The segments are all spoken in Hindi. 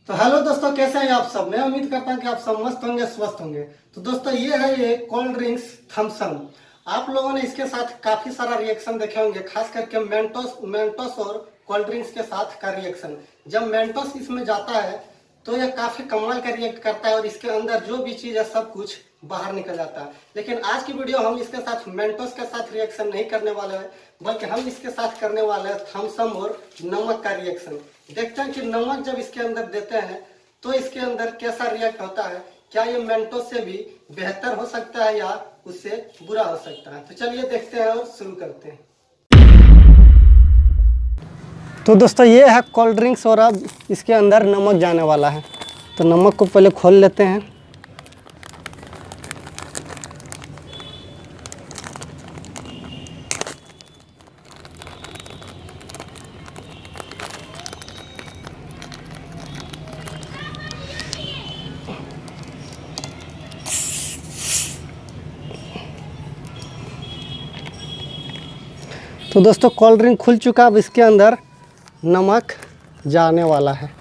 तो हेलो दोस्तों, कैसे हैं आप सब। मैं उम्मीद करता हूं कि आप सब मस्त होंगे, स्वस्थ होंगे। तो दोस्तों ये कोल्ड ड्रिंक्स थम्सअप। आप लोगों ने इसके साथ काफी सारा रिएक्शन देखे होंगे, खास करके मेंटोस और कोल्ड ड्रिंक्स के साथ का रिएक्शन। जब मेंटोस इसमें जाता है तो यह काफी कमाल का रिएक्ट करता है और इसके अंदर जो भी चीज है सब कुछ बाहर निकल जाता है। लेकिन आज की वीडियो हम इसके साथ मेंटोस के साथ रिएक्शन नहीं करने वाले हैं, बल्कि हम इसके साथ करने वाले हैं थम्सअप और नमक का रिएक्शन। देखते हैं कि नमक जब इसके अंदर देते हैं तो इसके अंदर कैसा रिएक्ट होता है। क्या ये मेंटोस से भी बेहतर हो सकता है या उससे बुरा हो सकता है। तो चलिए देखते हैं और शुरू करते हैं। तो दोस्तों ये है कोल्ड ड्रिंक्स और अब इसके अंदर नमक जाने वाला है। तो नमक को पहले खोल लेते हैं। तो दोस्तों कोल्ड ड्रिंक खुल चुका, अब इसके अंदर नमक जाने वाला है।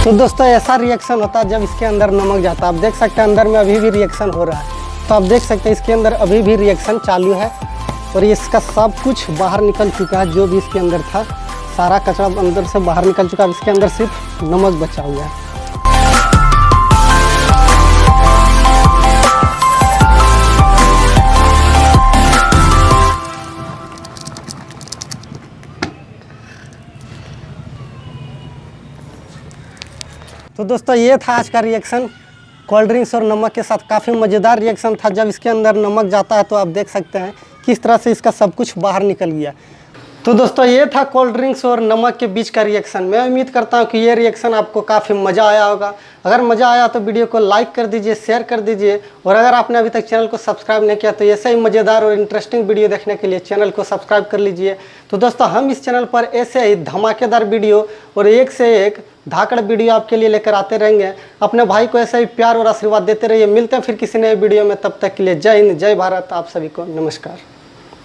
तो दोस्तों ऐसा रिएक्शन होता है जब इसके अंदर नमक जाता है। आप देख सकते हैं अंदर में अभी भी रिएक्शन हो रहा है। तो आप देख सकते हैं इसके अंदर अभी भी रिएक्शन चालू है और इसका सब कुछ बाहर निकल चुका है। जो भी इसके अंदर था सारा कचरा अंदर से बाहर निकल चुका है। अब इसके अंदर सिर्फ नमक बचा हुआ है। तो दोस्तों ये था आज का रिएक्शन कोल्ड ड्रिंक्स और नमक के साथ। काफ़ी मज़ेदार रिएक्शन था। जब इसके अंदर नमक जाता है तो आप देख सकते हैं किस तरह से इसका सब कुछ बाहर निकल गया। तो दोस्तों ये था कोल्ड ड्रिंक्स और नमक के बीच का रिएक्शन। मैं उम्मीद करता हूँ कि ये रिएक्शन आपको काफ़ी मज़ा आया होगा। अगर मज़ा आया तो वीडियो को लाइक कर दीजिए, शेयर कर दीजिए और अगर आपने अभी तक चैनल को सब्सक्राइब नहीं किया तो ऐसे ही मज़ेदार और इंटरेस्टिंग वीडियो देखने के लिए चैनल को सब्सक्राइब कर लीजिए। तो दोस्तों हम इस चैनल पर ऐसे ही धमाकेदार वीडियो और एक से एक धाकड़ वीडियो आपके लिए लेकर आते रहेंगे। अपने भाई को ऐसे ही प्यार और आशीर्वाद देते रहिए। मिलते हैं फिर किसी नए वीडियो में, तब तक के लिए जय हिंद, जय भारत। आप सभी को नमस्कार।